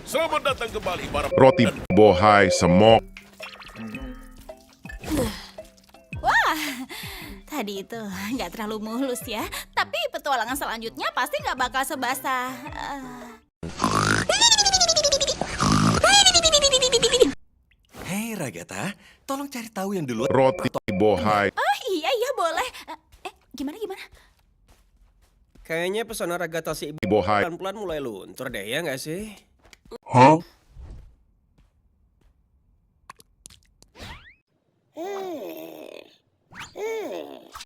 Selamat datang kembali para Roti bohai semok. Tadi itu nggak terlalu mulus ya, tapi petualangan selanjutnya pasti nggak bakal sebasah. Hei Ragatha, tolong cari tahu yang dulu. Roti bohai. Oh iya boleh. Gimana? Kayaknya pesona Ragatha si ibu Bohai. pelan-pelan mulai luntur deh, ya nggak sih?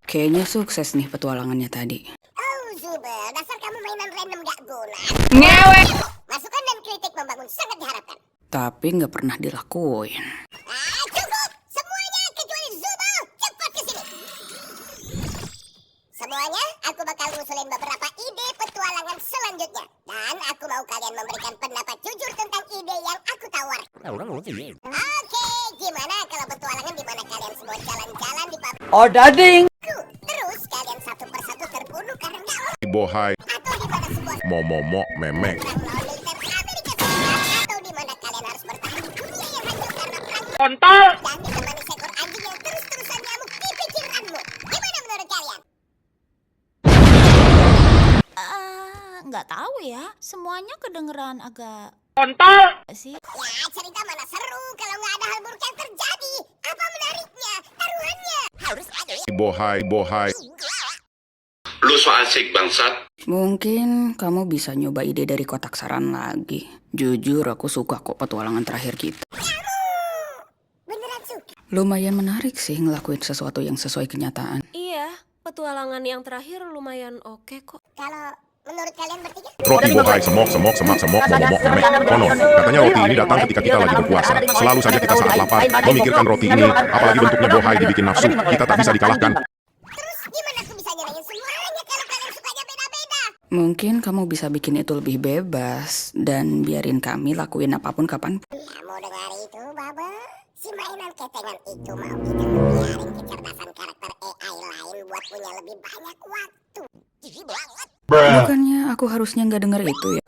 Kayaknya sukses nih petualangannya tadi. Oh, Zubel, dasar kamu mainan random gak guna. Ngewe! Masukan dan kritik membangun sangat diharapkan. Tapi nggak pernah dilakuin. Cukup! Semuanya kecuali Zubel, cepat ke sini. Semuanya, aku bakal ngusulin beberapa ide petualangan selanjutnya. Dan aku mau kalian memberikan pendapat jujur tentang ide yang aku tawarkan. Oke, gimana kalau petualangan di mana kalian semua jalan-jalan di pabrik? Oh, dading! Terus kalian satu persatu terbunuh karena nggak Bohai. atau di mana sebuah Momomok memek. perang melawan militer Amerika Serikat atau di mana kalian harus bertahan di dunia yang hancur karena perang Kontol! dan ditemani seekor anjing yang terus-terusan nyamuk di pikiranmu. Gimana menurut kalian? Nggak tahu ya, semuanya kedengeran agak Kontol! sih. Ya, cerita mana seru kalau nggak ada hal buruk yang terjadi. Apa menariknya? Taruhannya harus ada ya. Bohai. Lu so asik bangsat. Mungkin kamu bisa nyoba ide dari kotak saran lagi. Jujur, aku suka kok petualangan terakhir kita. Beneran suka? Lumayan menarik sih ngelakuin sesuatu yang sesuai kenyataan. Iya, petualangan yang terakhir lumayan oke kok. Kalau menurut kalian bertiga? Roti bohai semok momomok memek. Konon, katanya roti ini datang ketika kita lagi berpuasa. Selalu saja kita saat lapar memikirkan roti ini, apalagi bentuknya bohai dibikin nafsu. Kita tak bisa dikalahkan. Terus gimana aku bisa nyerahin semuanya kalau kalian sukanya beda-beda? Mungkin kamu bisa bikin itu lebih bebas dan biarin kami lakuin apapun kapan. Kamu dengar itu, Baba? Si mainan ketengan itu mau kita ngebiarin kecerdasan karakter AI lain buat punya lebih banyak waktu. Gigi banget. Bukannya aku harusnya nggak denger itu ya?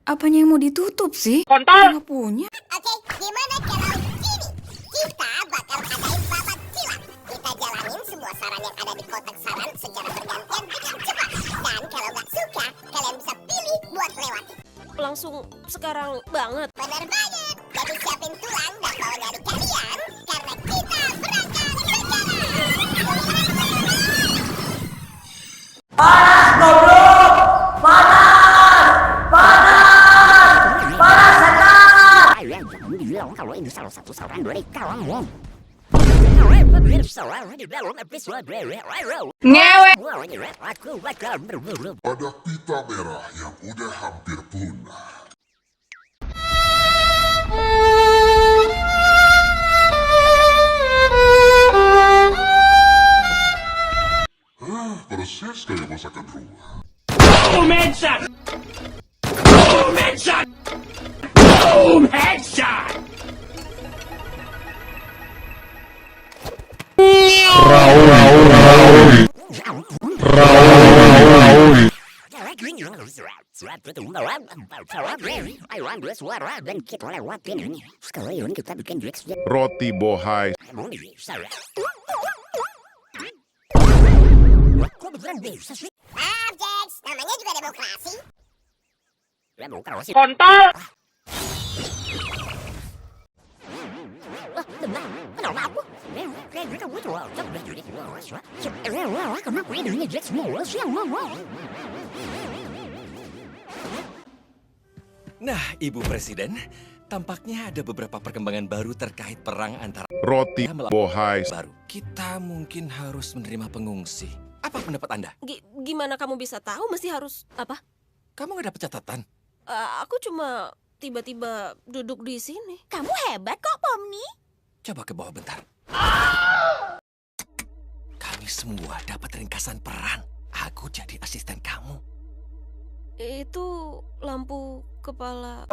Apanya yang mau ditutup sih? Nggak punya. Oke, gimana kalau gini? Kita bakal adain babat kilat. Kita jalanin semua saran yang ada di kotak saran secara bergantian dengan cepat. Dan kalau nggak suka, kalian bisa pilih buat lewati. Langsung sekarang banget. Bener banget. Jadi siapin tulang dan bawa dari kalian, karena kita berangkat Ada pita merah yang udah hampir punah. Persis kayak masakan rumah. Roti bohai. Maaf, Jax. Namanya juga demokrasi. Kontol! Nah, Ibu Presiden, tampaknya ada beberapa perkembangan baru terkait perang antara Roti bohai. baru. Kita mungkin harus menerima pengungsi. Apa pendapat Anda? Gimana kamu bisa tahu mesti harus apa? Kamu nggak dapat catatan? Aku cuma tiba-tiba duduk di sini. Kamu hebat kok, Pomni. Coba ke bawah bentar. Kami semua dapat ringkasan peran. Aku jadi asisten kamu. Itu lampu kepala.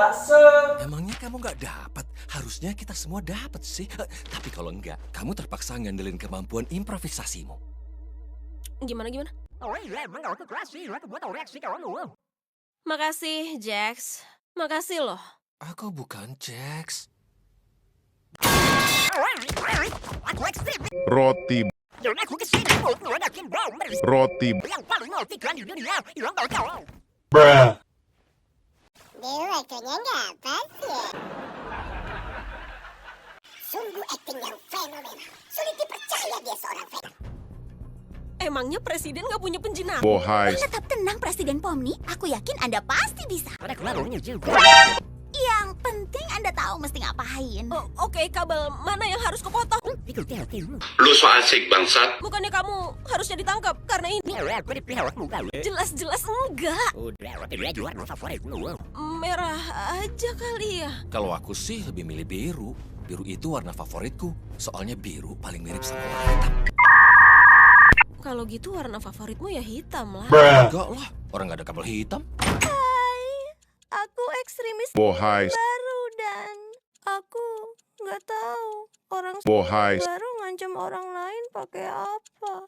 Emangnya kamu nggak dapat? Harusnya kita semua dapat sih. Tapi kalau enggak, kamu terpaksa ngandelin kemampuan improvisasimu. Gimana? Makasih, Jax. Makasih loh. Aku bukan Jax. Roti. Roti. Duh, aktingnya nggak pas ya. Sungguh akting yang fenomenal. Sulit dipercaya dia seorang fenomenal. Emangnya presiden nggak punya penjinak? Bohai. Tetap tenang Presiden Pomni, aku yakin Anda pasti bisa. Yang penting Anda tahu mesti ngapain. Oh, oke, kabel mana yang harus kepotong? Lu so asik bangsat. Bukannya kamu harusnya ditangkap karena ini? Jelas-jelas enggak. Merah aja kali ya. Kalau aku sih lebih milih biru. Biru itu warna favoritku. Soalnya biru paling mirip sama warna hitam. Kalau gitu warna favoritmu ya hitam lah. Enggak lah, orang nggak ada kabel hitam. Aku ekstremis Bohai. baru dan aku nggak tahu orang Bohai. baru ngancam orang lain pakai apa.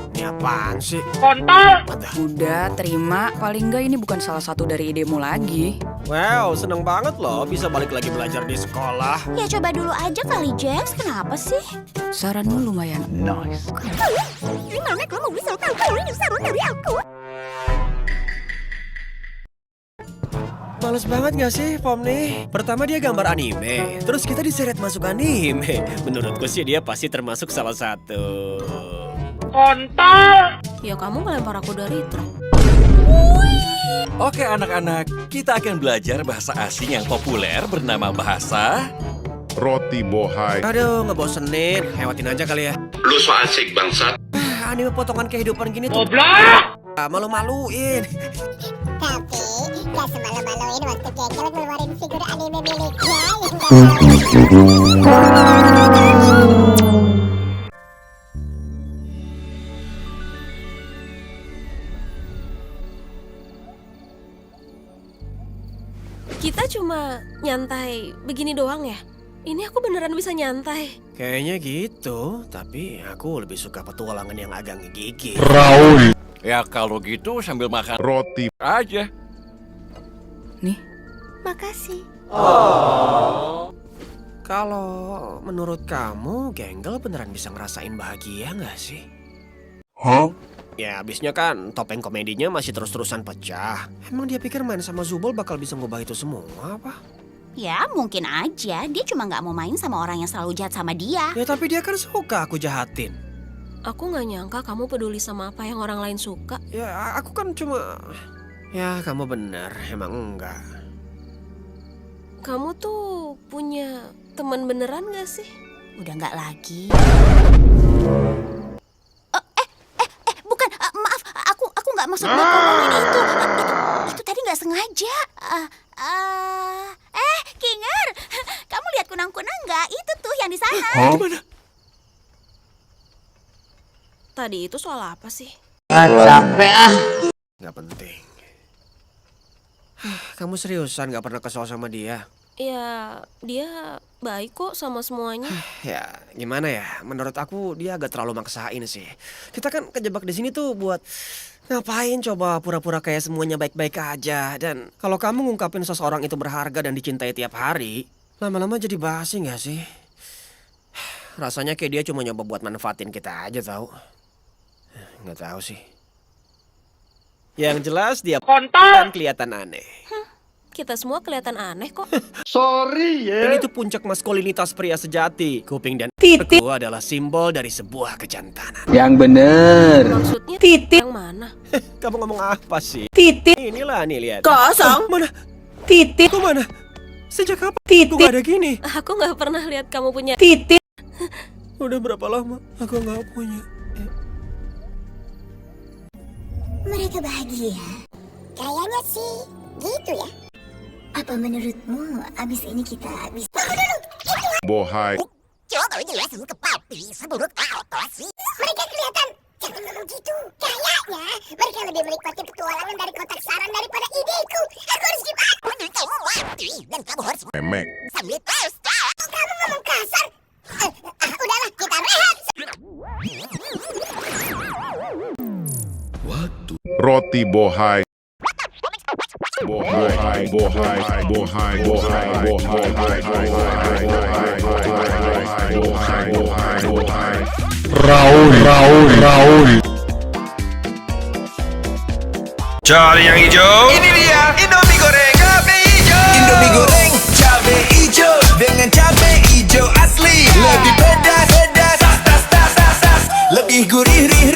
Ini apaan sih? Udah, terima. Paling enggak ini bukan salah satu dari idemu lagi. Wow, seneng banget loh bisa balik lagi belajar di sekolah. Ya coba dulu aja kali Jax, kenapa sih? Saranmu lumayan. Gimana kamu bisa tahu kalau ini saran dari aku? Males banget gak sih, Pomni? Pertama dia gambar anime, terus kita diseret masuk anime. Menurutku sih dia pasti termasuk salah satu. Ya kamu ngelempar aku dari truk. Oke anak-anak, kita akan belajar bahasa asing yang populer bernama bahasa... Roti bohai. Aduh, ngebosenin. Lewatin aja kali ya. Lu so asik bangsat. Anime potongan kehidupan gini tuh. Goblok! Malu-maluin. Tapi, gak semalu-maluin waktu Gengkel ngeluarin figur anime miliknya yang gak Kita cuma nyantai begini doang ya? Ini aku beneran bisa nyantai. Kayaknya gitu, tapi aku lebih suka petualangan yang agak ngegigit. Ya kalau gitu sambil makan Roti. aja. Nih, Makasih. Kalau menurut kamu, Gengkel beneran bisa ngerasain bahagia nggak sih? Ya, abisnya kan topeng komedinya masih terus-terusan pecah. Emang dia pikir main sama Zubul bakal bisa ngubah itu semua apa? Ya mungkin aja, dia cuma nggak mau main sama orang yang selalu jahat sama dia. Ya tapi dia kan suka aku jahatin. Aku nggak nyangka kamu peduli sama apa yang orang lain suka. Ya aku kan cuma... Ya kamu benar, emang enggak. Kamu tuh punya teman beneran gak sih? Udah nggak lagi. Bukan, maaf, aku nggak maksud buat ngomongin itu. Itu tadi nggak sengaja. Kinger, kamu lihat kunang-kunang nggak? Itu tuh yang di sana. Gimana? Tadi itu soal apa sih? Nggak penting. Kamu seriusan nggak pernah kesel sama dia? Ya, dia baik kok sama semuanya. Ya, gimana ya? Menurut aku dia agak terlalu maksain sih. Kita kan kejebak di sini tuh buat ngapain coba pura-pura kayak semuanya baik-baik aja. Dan kalau kamu ngungkapin seseorang itu berharga dan dicintai tiap hari, lama-lama jadi basi nggak sih? Rasanya kayak dia cuma nyoba buat manfaatin kita aja tau. Nggak tahu sih. Yang jelas dia kontan kelihatan aneh. Kita semua kelihatan aneh kok. Dan itu puncak maskulinitas pria sejati. Kuping dan titik adalah simbol dari sebuah kejantanan. Maksudnya titik yang mana? Kamu ngomong apa sih? Titik. Inilah nih lihat. Kosong. Mana? Titik. Kok mana? Sejak kapan? Titik. Kok gak ada gini? Aku nggak pernah lihat kamu punya titik. Udah berapa lama aku nggak punya? Mereka bahagia. Kayaknya sih gitu ya. Apa menurutmu abis ini kita bisa... Bohai. Mereka kelihatan. Jangan ngomong gitu. Kayaknya mereka lebih menikmati petualangan dari kotak saran daripada ideku. Aku harus give up. Dan kamu harus... Memek. Kamu ngomong kasar. Udahlah, kita rehat. Roti bohai. Bohai, bohai, bohai, bohai, bohai. Raul. Cari yang hijau. Ini dia Indomie goreng cabe hijau. Indomie goreng cabe hijau dengan cabe hijau asli. Lebih pedas, sas. Lebih gurih, rih.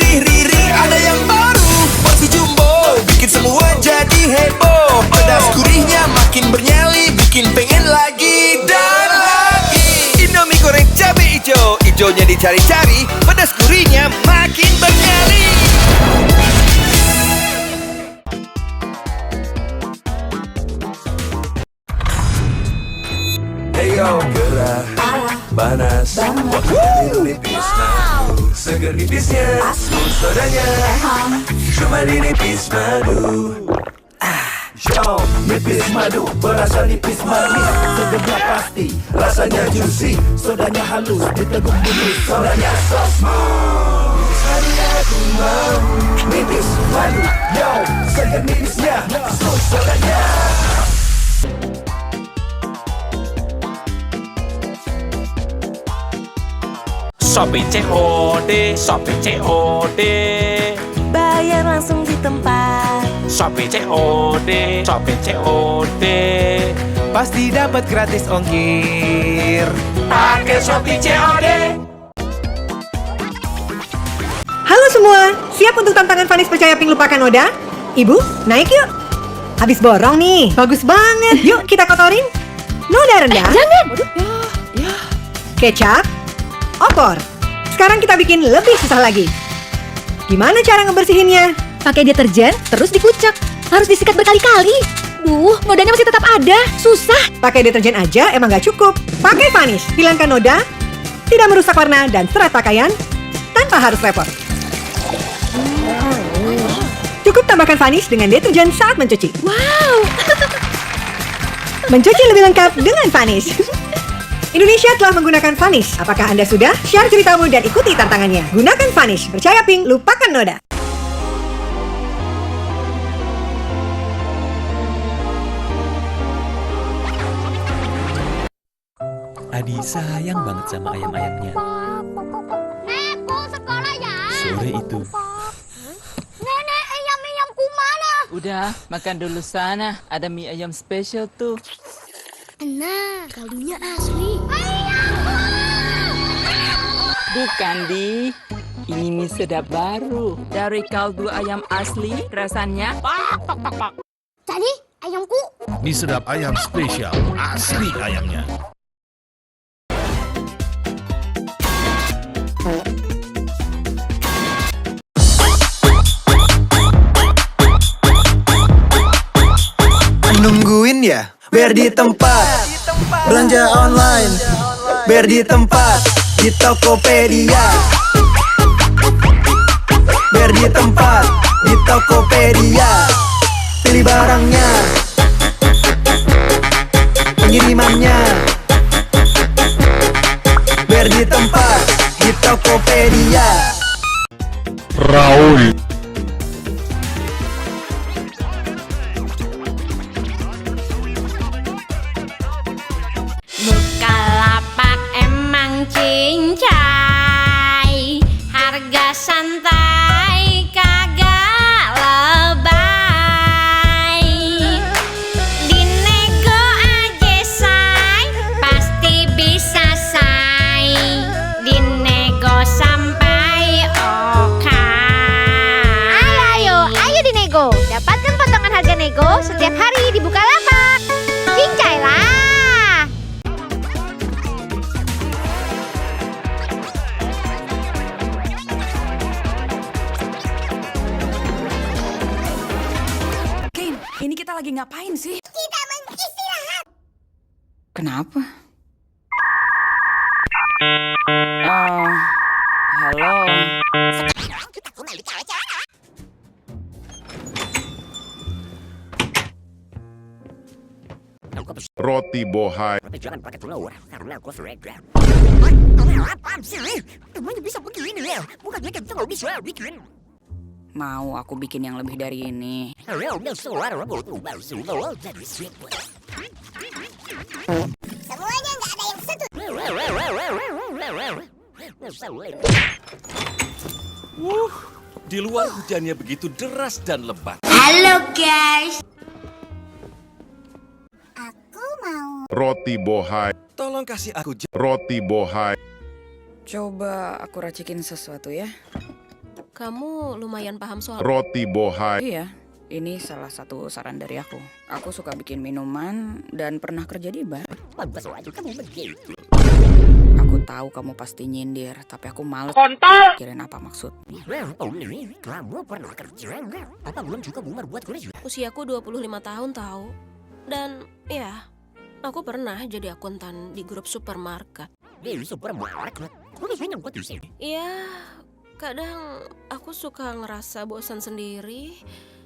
Ada yang baru, porsi jumbo, bikin semua jadi heboh. Pedas gurihnya makin bernyali, bikin pengen lagi dan lagi. Indomie goreng cabe hijau, hijaunya dicari-cari, pedas gurihnya makin bernyali. Heyo, gerah, panas, waktu nipis, seger nipisnya, sodanya, cuma di nipis madu. Yo, nipis madu, berasa nipis manis, segernya pasti, rasanya juicy, sodanya halus, diteguk bunyi, sodanya so smooth. Hadirnya aku mau, nipis madu, yo, seger nipisnya, smooth sodanya. Shopee COD. Bayar langsung di tempat. Shopee COD. Pasti dapat gratis ongkir. Pakai Shopee COD. Halo semua, siap untuk tantangan Vanis Percaya Pink Lupakan Noda? Ibu, naik yuk. Habis borong nih, bagus banget. Yuk kita kotorin. Noda rendah. Jangan. Kecap. Opor. Sekarang kita bikin lebih susah lagi. Gimana cara ngebersihinnya? Pakai deterjen, terus dikucek. Harus disikat berkali-kali. Nodanya masih tetap ada. Susah. Pakai deterjen aja emang gak cukup. Pakai Vanis, hilangkan noda, tidak merusak warna dan serat pakaian, tanpa harus repot. Cukup tambahkan Vanis dengan deterjen saat mencuci. Wow. Mencuci lebih lengkap dengan Vanis. Indonesia telah menggunakan Vanis. Apakah Anda sudah? Share ceritamu dan ikuti tantangannya. Gunakan Vanis. Percaya Pink, lupakan noda. Adi sayang banget sama ayam-ayamnya. Pulang sekolah ya. Sore itu, Nenek, ayam-ayamku mana? Udah, makan dulu sana. Ada mie ayam spesial tuh. Nah, kaldunya asli. Bukan, Di. Ini mie sedap baru. Dari kaldu ayam asli, rasanya pak. Jadi, ayamku. Mie sedap ayam spesial, asli ayamnya. Nungguin ya? Biar di tempat. Belanja online. Biar di tempat. Di Tokopedia. Biar di tempat. Di Tokopedia. Pilih barangnya, pengirimannya. Biar di tempat. Di Tokopedia. Raul. Bukalapak emang cincai, harga santai kagak lebay. Dinego aja say, pasti bisa say. Dinego sampai okay. Ayo dinego, dapatkan potongan harga nego setiap hari di Bukalapak. Cincai lah. Ini kita lagi ngapain sih? Kita mengistirahat. Kenapa? Halo. Roti bohai. Jangan pakai telur, karena aku fregra. Semuanya bisa begini ya. Bukannya kita nggak bisa bikin. Mau aku bikin yang lebih dari ini. Semuanya nggak ada yang setuju. Di luar hujannya begitu deras dan lebat. Halo guys. Aku mau. Roti bohai. Tolong kasih aku Roti bohai. Coba aku racikin sesuatu ya. Kamu lumayan paham soal... Roti bohai. Iya, ini salah satu saran dari aku. Aku suka bikin minuman dan pernah kerja di bar. Aku tahu kamu pasti nyindir, tapi aku males pikirin apa maksud. Kamu pernah kerja enggak? Apa belum juga umur buat kuliah? Usiaku 25 tahun tahu. Dan ya, aku pernah jadi akuntan di grup supermarket. Di supermarket? Iya, kadang aku suka ngerasa bosan sendiri.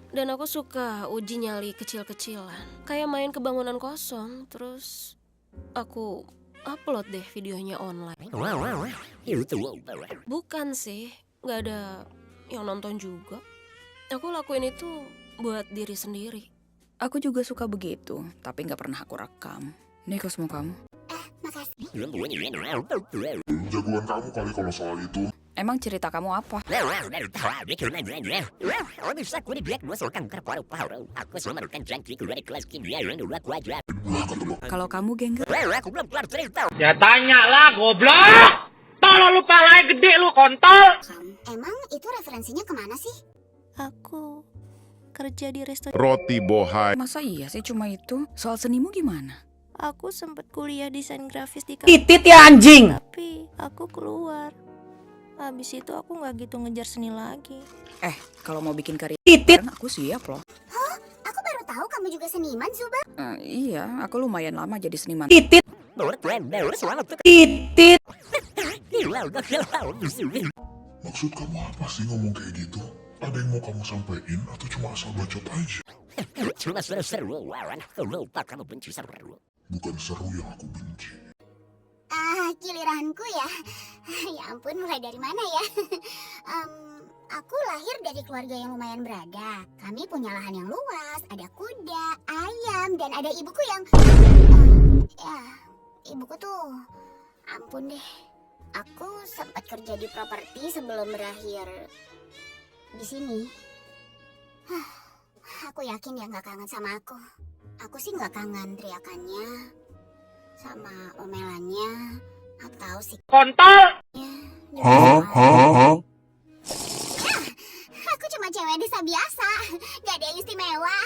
Dan aku suka uji nyali kecil-kecilan. Kayak main ke bangunan kosong. Terus aku upload deh videonya online. Bukan sih, gak ada yang nonton juga. Aku lakuin itu buat diri sendiri. Aku juga suka begitu, tapi gak pernah aku rekam. Nih kosmo kamu. Jagoan kamu kali kalau soal itu. Emang cerita kamu apa? Kalau kamu gengger? Ya tanya lah, goblok! Tolong lu palanya gede lu, kontol! Emang itu referensinya kemana sih? Aku kerja di restoran. Roti bohai. Masa iya sih cuma itu? Soal senimu gimana? Aku sempat kuliah desain grafis di Titit ya anjing. Tapi aku keluar. Habis itu aku nggak gitu ngejar seni lagi. Kalau mau bikin karya Titit. aku siap loh. Hah? Aku baru tahu kamu juga seniman, Zuba. Iya, aku lumayan lama jadi seniman. Titit. Titit. Maksud kamu apa sih ngomong kayak gitu? Ada yang mau kamu sampaikan atau cuma asal bacot aja? Cuma seru-seru, Warren. Lupa kamu benci seru. Bukan seru yang aku benci. Giliranku ya. Ya ampun, mulai dari mana ya? Aku lahir dari keluarga yang lumayan berada. Kami punya lahan yang luas, ada kuda, ayam, dan ada ibuku yang... ibuku tuh... Ampun deh. Aku sempat kerja di properti sebelum berakhir di sini. Aku yakin dia nggak kangen sama aku. Aku sih nggak kangen teriakannya, sama omelannya, atau si kontol. Aku cuma cewek desa biasa, gak ada yang istimewa.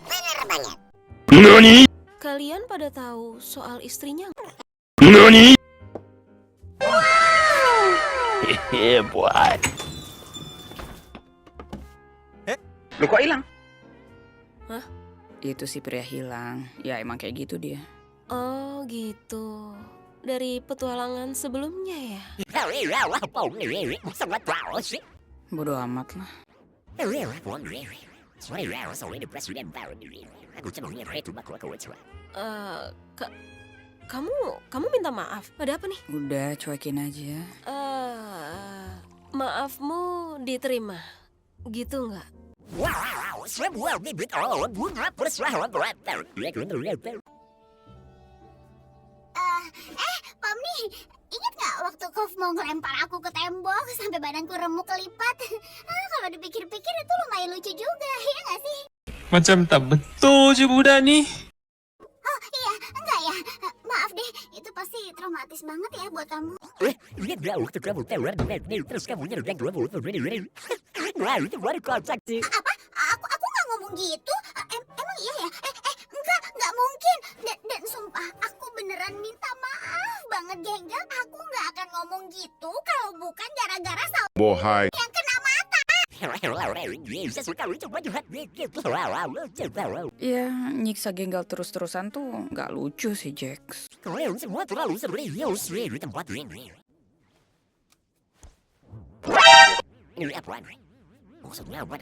Bener banget. Kalian pada tahu soal istrinya? Buat. Lu kok hilang? Hah? Itu si pria hilang. Ya emang kayak gitu dia. Oh gitu. Dari petualangan sebelumnya ya? Bodoh amat lah. Kamu minta maaf. Ada apa nih? Udah cuekin aja. Maafmu diterima. Gitu nggak? Pomni, ingat nggak waktu Kov mau ngelempar aku ke tembok sampai badanku remuk kelipat? Kalau dipikir-pikir itu lumayan lucu juga, ya nggak sih? Macam tak betul je budak ni. Oh iya, enggak ya. Maaf deh, itu pasti traumatis banget ya buat kamu. Apa? Aku nggak ngomong gitu. Emang iya ya? Nggak mungkin. Dan sumpah, aku beneran minta maaf banget, Genggam. Aku nggak akan ngomong gitu kalau bukan gara-gara bohai. yang kena mata. Ya, nyiksa Genggal terus-terusan tuh nggak lucu sih, Jax. Kalian semua terlalu sering di tempat ini. Ini apa? Maksudnya apa?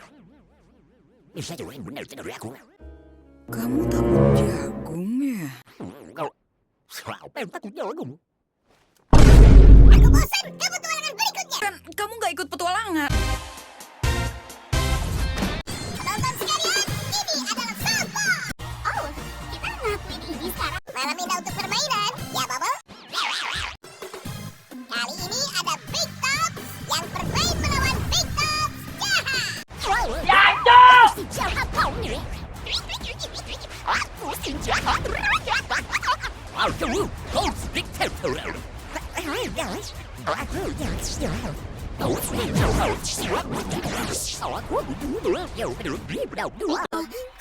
Bisa jauhin benar dari aku. Kamu takut jagung ya? Siapa yang takut jagung? Aku bosan, ke petualangan berikutnya. Kan kamu nggak ikut petualangan. Penonton sekalian, ini adalah softball. Oh, kita ngelakuin ini sekarang. Malam indah untuk permainan, ya Bubble? Kali ini ada Big Top yang bermain melawan Big Top jahat. Jatuh! Si jahat kau nih. Aku si jahat.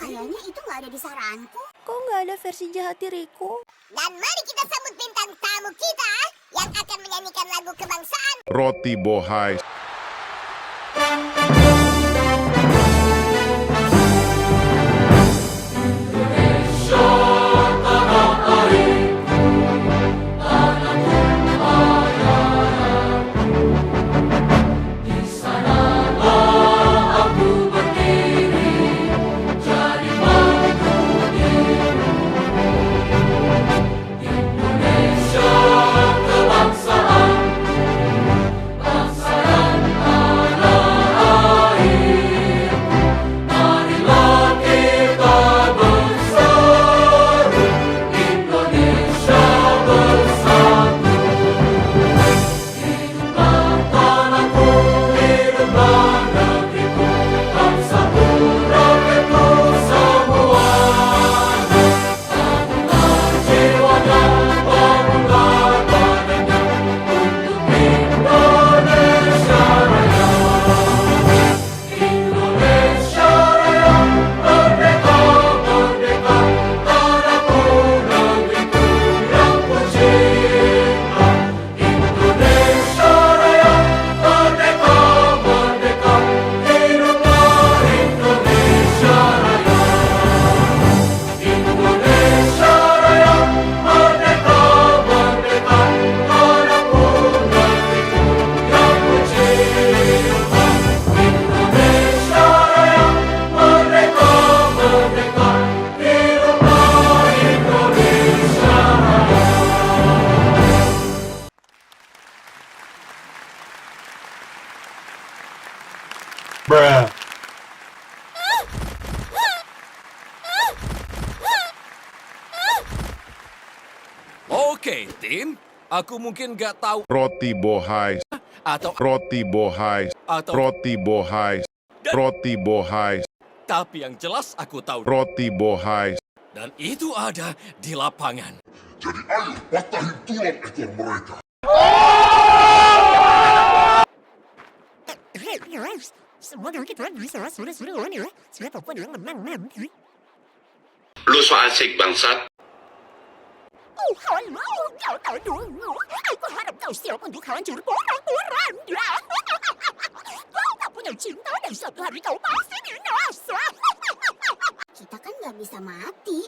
Kayaknya itu nggak ada di saranku. Kok nggak ada versi jahat diriku? Dan mari kita sambut bintang tamu kita yang akan menyanyikan lagu kebangsaan. Roti bohai. Oke, tim. Aku mungkin nggak tahu Roti bohai. atau Roti bohai. atau Roti bohai. Roti bohai. tapi yang jelas aku tahu Roti bohai. dan itu ada di lapangan. Jadi ayo patahin tulang ekor mereka. Lu so asik bangsat. Oh, kau tahu dulu. Aku harap kau siap untuk hancur porak-poranda. Kau tak punya cinta dan suatu hari kau pasti binasa. Kita kan nggak bisa mati.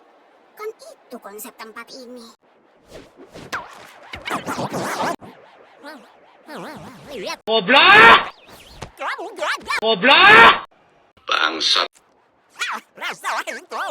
Kan itu konsep tempat ini. Goblok! Kamu gagal. Goblok! Bangsat. Rasa itu.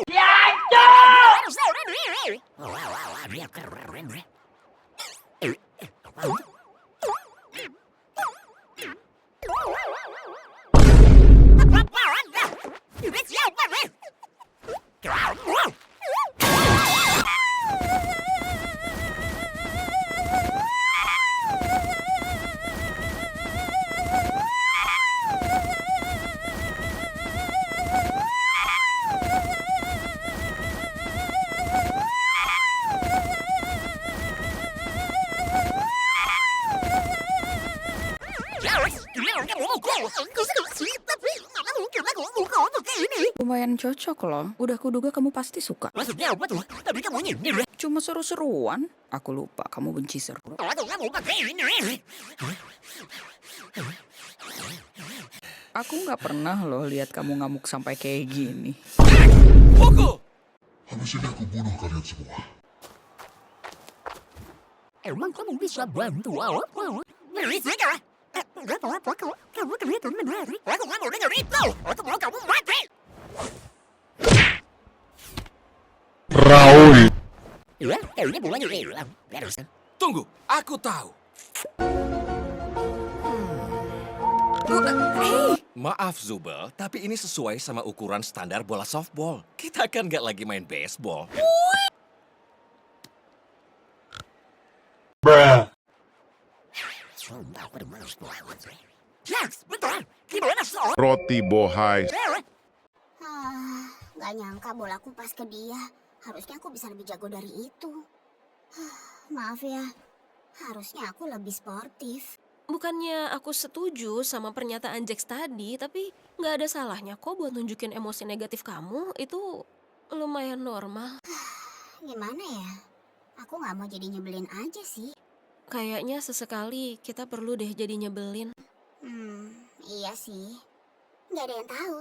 Lumayan cocok loh. Udah kuduga kamu pasti suka. Maksudnya apa tuh? Tapi kamu nyindir. Cuma seru-seruan. Aku lupa kamu benci seru. Kamu pakai ini. Aku nggak pernah loh lihat kamu ngamuk sampai kayak gini. Pukul! Habis ini aku bunuh kalian semua. Emang kamu bisa bantu apa? Berisika! Gak apa-apa kok. Kamu kelihatan menarik. Aku gak mau denger itu. Aku mau kamu mati. Raul. Ya, kayaknya bunganya hilang. Beres. Tunggu, aku tahu. Maaf Zubel, tapi ini sesuai sama ukuran standar bola softball. Kita kan nggak lagi main baseball. Bruh. Jax, betul. Gimana soal? Roti bohai. Gak nyangka bolaku pas ke dia. Harusnya aku bisa lebih jago dari itu. Maaf ya, harusnya aku lebih sportif. Bukannya aku setuju sama pernyataan Jax tadi, tapi nggak ada salahnya kok buat nunjukin emosi negatif kamu. Itu lumayan normal. Gimana ya? Aku gak mau jadi nyebelin aja sih. Kayaknya sesekali kita perlu deh jadi nyebelin. Iya sih. Gak ada yang tahu.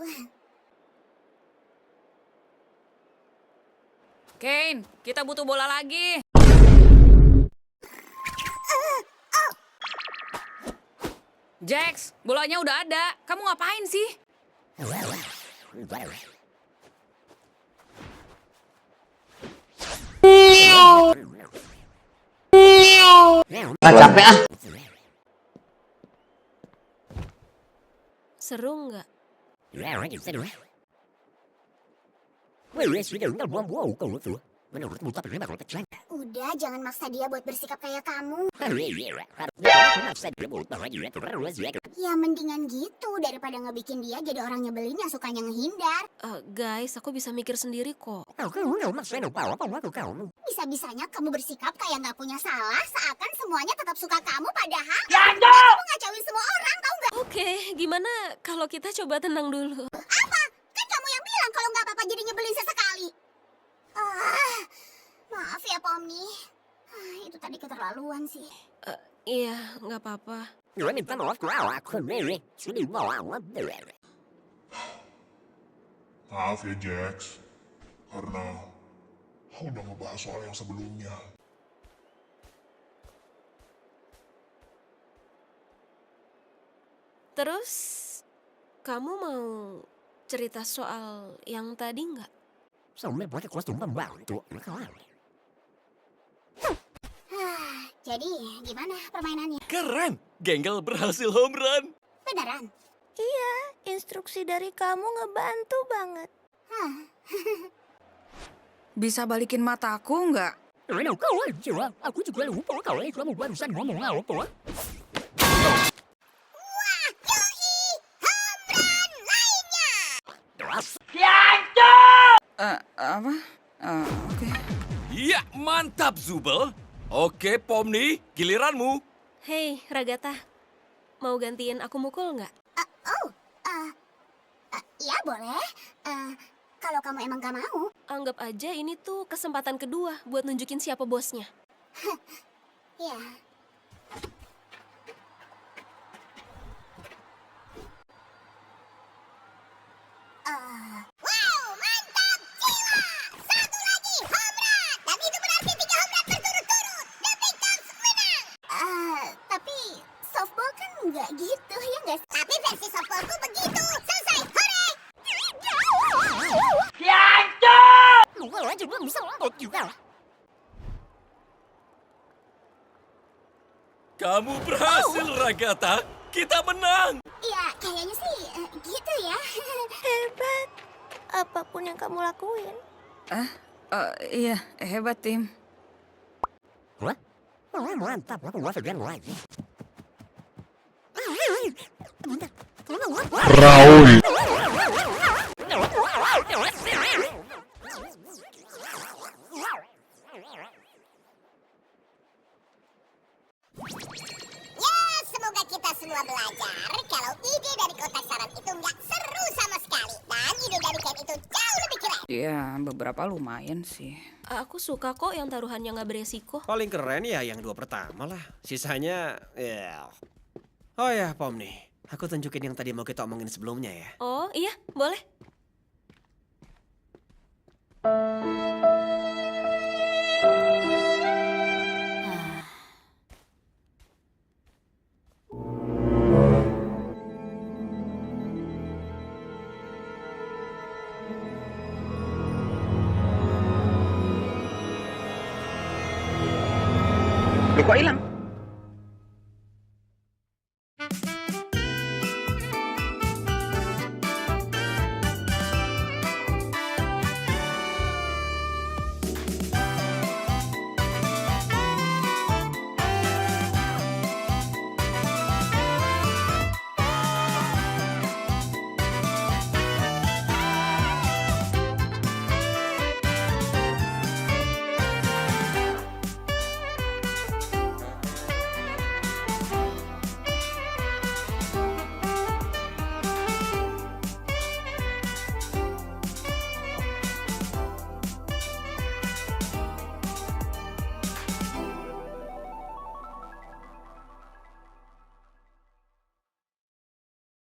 Kane, kita butuh bola lagi. Jax, bolanya udah ada. Kamu ngapain sih? Capek ah. Seru nggak? Udah, jangan maksa dia buat bersikap kayak kamu. Ya mendingan gitu daripada ngebikin dia jadi orang nyebelin yang sukanya ngehindar. Guys, aku bisa mikir sendiri kok. Bisa-bisanya kamu bersikap kayak nggak punya salah, seakan semuanya tetap suka kamu, padahal Jando! kamu ngacauin semua orang, tau nggak? Oke, gimana kalau kita coba tenang dulu? Apa? Kan kamu yang bilang kalau nggak apa-apa jadi nyebelin sesekali. Maaf ya, Pomni. Itu tadi keterlaluan sih. Iya, nggak apa-apa. Maaf ya Jax, karena aku udah ngebahas soal yang sebelumnya. Terus, kamu mau cerita soal yang tadi nggak? Jadi, gimana permainannya? Keren, Genggel berhasil home run. Beneran? Iya, instruksi dari kamu ngebantu banget. Bisa balikin mataku nggak? Aku juga lupa kalau kamu barusan ngomong apa. Apa? Oke. Iya, mantap Zubel. Oke, Pomni, giliranmu. Hei, Ragata. Mau gantiin aku mukul nggak? Iya boleh. Kalau kamu emang gak mau. Anggap aja ini tuh kesempatan kedua buat nunjukin siapa bosnya. Ya. Wow, mantap jiwa. Satu lagi home run. Dan itu berarti 3 home run berturut-turut. The Big Dogs menang. Tapi softball kan nggak gitu, ya nggak? Tapi versi softballku begitu. Selesai, hore. Lu aja belum bisa lompat juga. Kamu berhasil, Ragata. Kita menang. Ya, kayaknya sih gitu ya. Hebat. Apapun yang kamu lakuin. Iya, hebat tim. Mantap, aku lagi. Raul. Ya, semoga kita semua belajar kalau ide dari kotak saran itu nggak seru sama sekali. Dan ide dari Ken itu jauh lebih keren. Iya, beberapa lumayan sih. Aku suka kok yang taruhannya nggak beresiko. Paling keren ya yang 2 pertama lah. Sisanya, ya. Oh ya, Pomni. Aku tunjukin yang tadi mau kita omongin sebelumnya ya. Oh iya, boleh. Loh kok hilang?